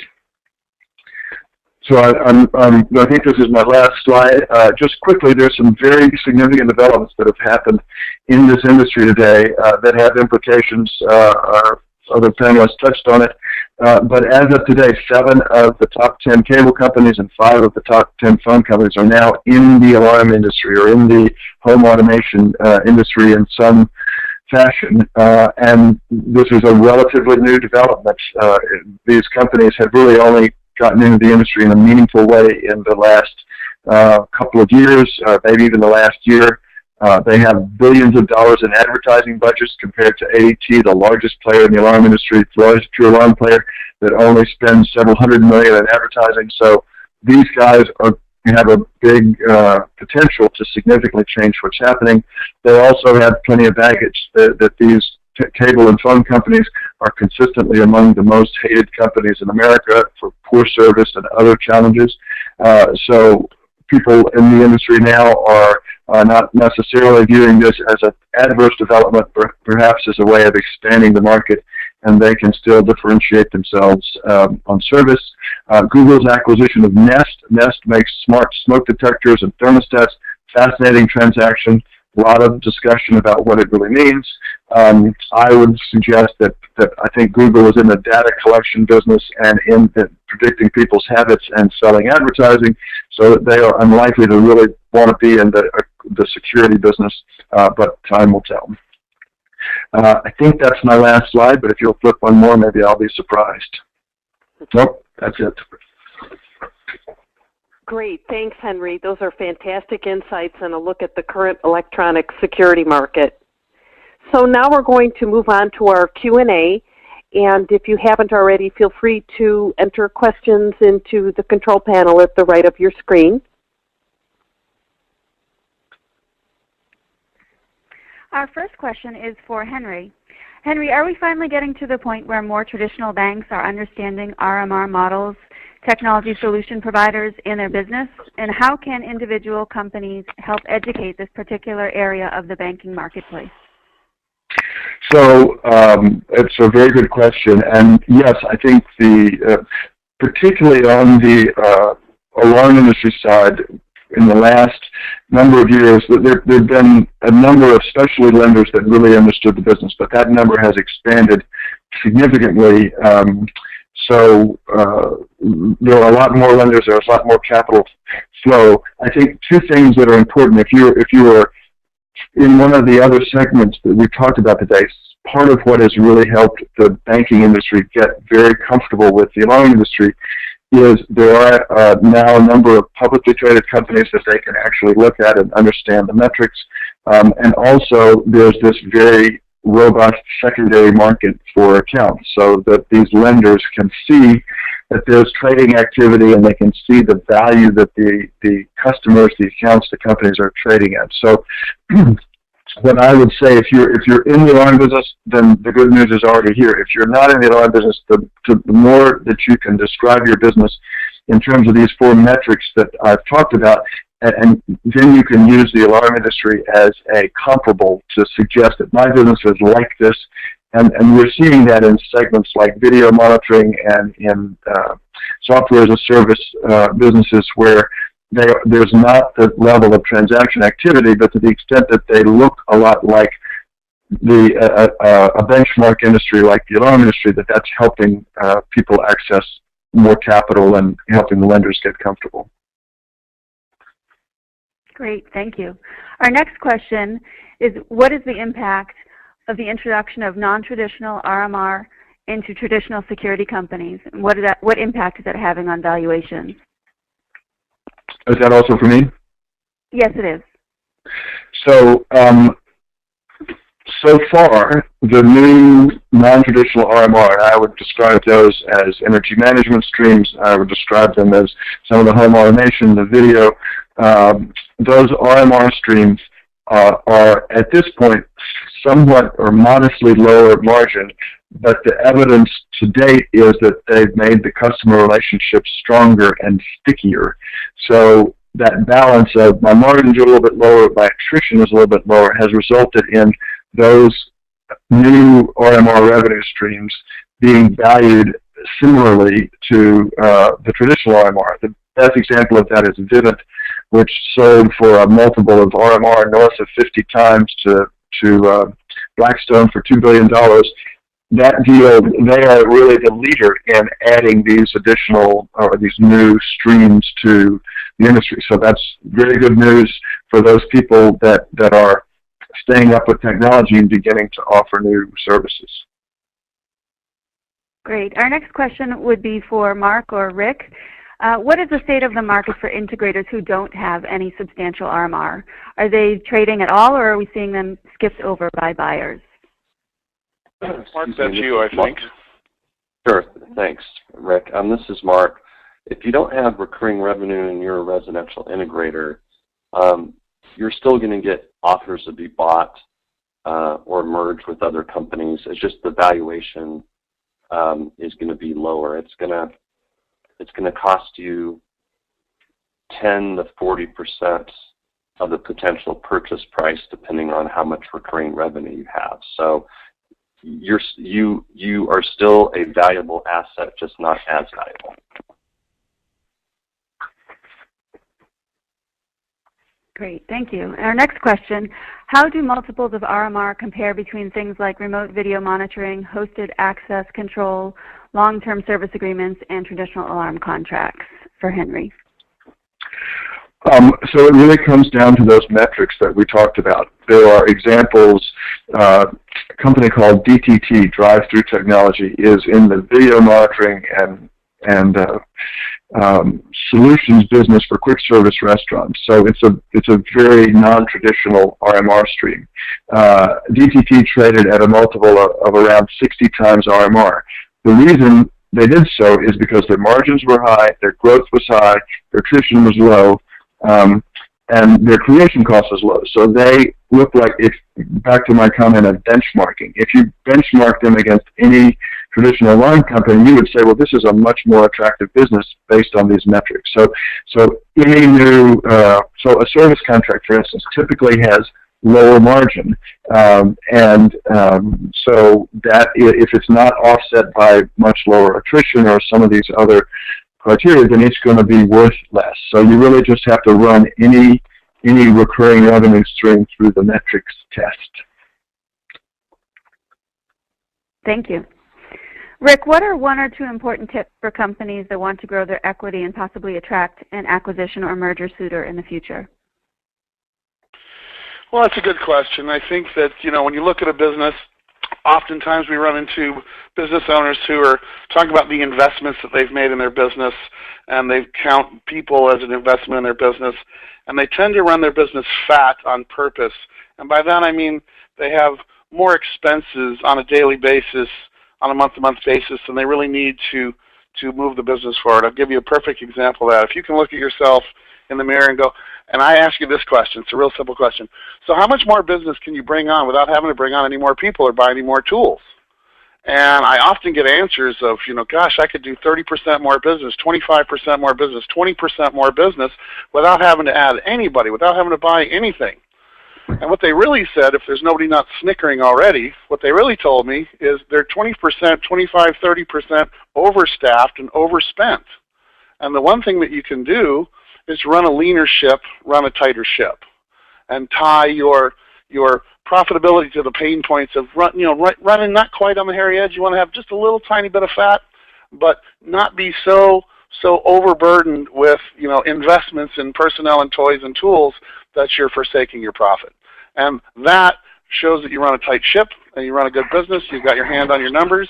So I think this is my last slide. Just quickly, there's some very significant developments that have happened in this industry today that have implications. Our other panelists touched on it. But as of today, 7 of the top 10 cable companies and 5 of the top 10 phone companies are now in the alarm industry or in the home automation industry in some fashion, and this is a relatively new development. These companies have really only gotten into the industry in a meaningful way in the last couple of years, maybe even the last year. They have billions of dollars in advertising budgets compared to ADT, the largest player in the alarm industry, the largest pure alarm player that only spends several $100 million in advertising. So these guys have a big potential to significantly change what's happening. They also have plenty of baggage that these cable and phone companies are consistently among the most hated companies in America for poor service and other challenges. So people in the industry now are not necessarily viewing this as an adverse development, but perhaps as a way of expanding the market, and they can still differentiate themselves on service. Google's acquisition of Nest. Nest makes smart smoke detectors and thermostats. Fascinating transaction. A lot of discussion about what it really means. I would suggest that I think Google is in the data collection business and in predicting people's habits and selling advertising, so that they are unlikely to really want to be in the security business, but time will tell. I think that's my last slide, but if you'll flip one more, maybe I'll be surprised. Nope, that's it. Great. Thanks, Henry. Those are fantastic insights and a look at the current electronic security market. So now we're going to move on to our Q&A. And if you haven't already, feel free to enter questions into the control panel at the right of your screen. Our first question is for Henry. Henry, are we finally getting to the point where more traditional banks are understanding RMR models, technology solution providers in their business? And how can individual companies help educate this particular area of the banking marketplace? So it's a very good question. And yes, I think particularly on the alarm industry side, in the last number of years, there have been a number of specialty lenders that really understood the business, but that number has expanded significantly. So there are a lot more lenders, there's a lot more capital flow. I think two things that are important. If you are in one of the other segments that we talked about today, part of what has really helped the banking industry get very comfortable with the alarm industry is there are now a number of publicly traded companies that they can actually look at and understand the metrics. And also there's this very robust secondary market for accounts so that these lenders can see that there's trading activity and they can see the value that the customers, the accounts, the companies are trading at. So what I would say, if you're in the alarm business, then the good news is already here. If you're not in the alarm business, the more that you can describe your business in terms of these 4 metrics that I've talked about, and then you can use the alarm industry as a comparable to suggest that my business is like this. And we're seeing that in segments like video monitoring and in software as a service businesses where there's not the level of transaction activity, but to the extent that they look a lot like a benchmark industry like the alarm industry, that's helping people access more capital and helping the lenders get comfortable. Great, thank you. Our next question is, what is the impact of the introduction of non-traditional RMR into traditional security companies? And what impact is that having on valuations? Is that also for me? Yes, it is. So, so far, the new non-traditional RMR, I would describe those as energy management streams. I would describe them as some of the home automation, the video. Those RMR streams are at this point somewhat or modestly lower margin, but the evidence to date is that they've made the customer relationships stronger and stickier. So that balance of my margins are a little bit lower, my attrition is a little bit lower, has resulted in those new RMR revenue streams being valued similarly to the traditional RMR. The best example of that is Vivint, which sold for a multiple of RMR north of 50 times to Blackstone for $2 billion. That deal, they are really the leader in adding these additional or these new streams to the industry. So that's very good news for those people that are staying up with technology and beginning to offer new services. Great. Our next question would be for Mark or Rick. What is the state of the market for integrators who don't have any substantial RMR? Are they trading at all, or are we seeing them skipped over by buyers? Mark, that's you, I think. Sure, thanks, Rick. This is Mark. If you don't have recurring revenue and you're a residential integrator, you're still going to get offers to be bought or merged with other companies. It's just the valuation is going to be lower. It's going to cost you 10 to 40% of the potential purchase price, depending on how much recurring revenue you have. So you are still a valuable asset, just not as valuable. Great, thank you. And our next question, how do multiples of RMR compare between things like remote video monitoring, hosted access control, long-term service agreements, and traditional alarm contracts? For Henry. So it really comes down to those metrics that we talked about. There are examples. A company called DTT, Drive-Thru Technology, is in the video monitoring and solutions business for quick service restaurants. So it's a very non-traditional RMR stream. DTT traded at a multiple of around 60 times RMR. The reason they did so is because their margins were high, their growth was high, their attrition was low, and their creation cost was low. So they look like, back to my comment of benchmarking, if you benchmark them against any traditional alarm company, you would say, well, this is a much more attractive business based on these metrics. So any new, so a service contract, for instance, typically has lower margin, so that if it's not offset by much lower attrition or some of these other criteria, then it's going to be worth less. So you really just have to run any recurring revenue stream through the metrics test. Thank you. Rick, what are one or two important tips for companies that want to grow their equity and possibly attract an acquisition or merger suitor in the future? Well, that's a good question. I think that, when you look at a business, oftentimes we run into business owners who are talking about the investments that they've made in their business, and they count people as an investment in their business, and they tend to run their business fat on purpose. And by that I mean they have more expenses on a daily basis, on a month-to-month basis, than they really need to move the business forward. I'll give you a perfect example of that. If you can look at yourself in the mirror and go, and I ask you this question, it's a real simple question. So how much more business can you bring on without having to bring on any more people or buy any more tools? And I often get answers of, gosh, I could do 30% more business, 25% more business, 20% more business without having to add anybody, without having to buy anything. And what they really said, if there's nobody not snickering already, what they really told me is they're 20%, 25, 30% overstaffed and overspent. And the one thing that you can do is run a leaner ship, run a tighter ship, and tie your profitability to the pain points of running not quite on the hairy edge. You want to have just a little tiny bit of fat, but not be so overburdened with investments in personnel and toys and tools that you're forsaking your profit. And that shows that you run a tight ship and you run a good business. You've got your hand on your numbers,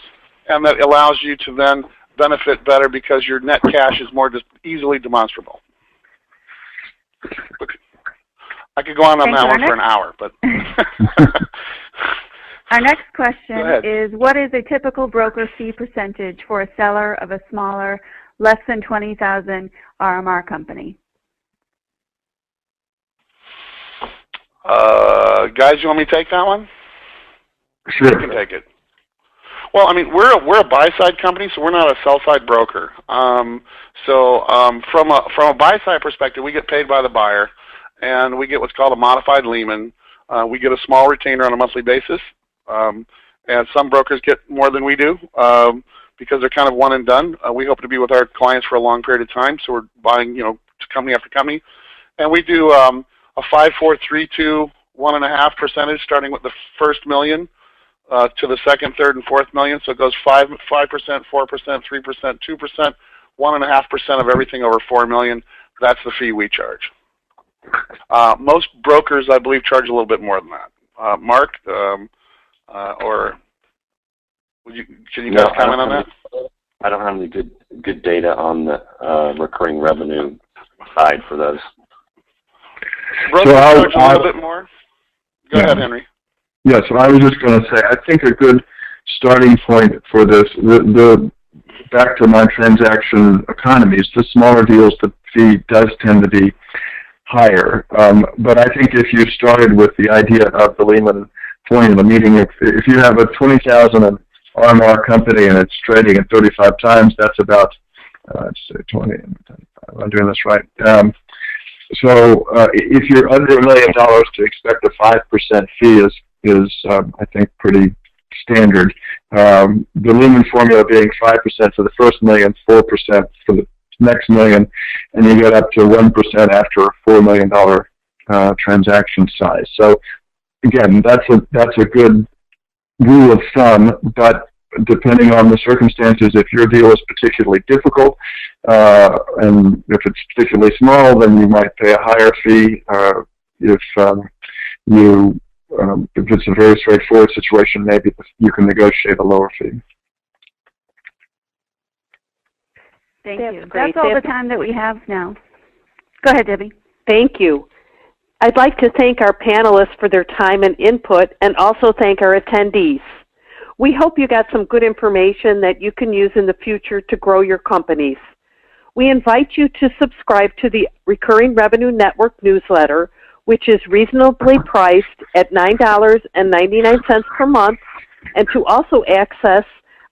and that allows you to then benefit better because your net cash is more easily demonstrable. I could go on that one for an hour, but our next question is, what is a typical broker fee percentage for a seller of a smaller, less than 20,000 RMR company? Guys, you want me to take that one? Sure. You can take it. Well, I mean, we're a buy-side company, so we're not a sell-side broker. From a buy-side perspective, we get paid by the buyer, and we get what's called a modified Lehman. We get a small retainer on a monthly basis, and some brokers get more than we do because they're kind of one and done. We hope to be with our clients for a long period of time, so we're buying, company after company, and we do a 5, 4, 3, 2, 1.5 percentage, starting with the first million to the second, third, and fourth million. So it goes 5%, 4%, 3%, 2%, 1.5% of everything over 4 million. That's the fee we charge. Most brokers, I believe, charge a little bit more than that. Mark, or can you guys comment on that? I don't have any good data on the recurring revenue side for those. Brokers charge a little bit more. Go ahead, Henry. Yeah, so I was just going to say, I think a good starting point for this, back to my transaction economies, the smaller deals, the fee does tend to be higher. But I think if you started with the idea of the Lehman formula, meaning if you have a 20,000 RMR company and it's trading at 35 times, that's about, let's say 20, I'm doing this right. So if you're under $1 million, to expect a 5% fee is I think, pretty standard. The Lehman formula being 5% for the first million, 4% for the next million, and you get up to 1% after a $4 million transaction size. So again, that's a good rule of thumb, but depending on the circumstances, if your deal is particularly difficult, and if it's particularly small, then you might pay a higher fee. If it's a very straightforward situation, maybe you can negotiate a lower fee. Thank you. That's all the time that we have now. Go ahead, Debbie. Thank you. I'd like to thank our panelists for their time and input, and also thank our attendees. We hope you got some good information that you can use in the future to grow your companies. We invite you to subscribe to the Recurring Revenue Network newsletter, which is reasonably priced at $9.99 per month, and to also access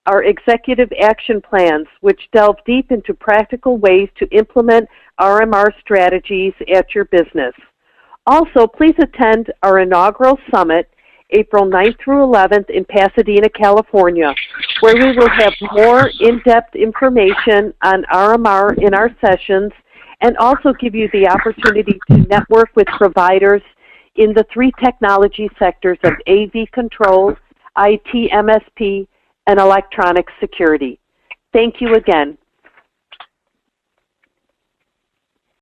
our executive action plans, which delve deep into practical ways to implement RMR strategies at your business. Also, please attend our inaugural summit, April 9th through 11th in Pasadena, California, where we will have more in-depth information on RMR in our sessions, and also give you the opportunity to network with providers in the 3 technology sectors of AV control, IT MSP, and electronic security. Thank you again.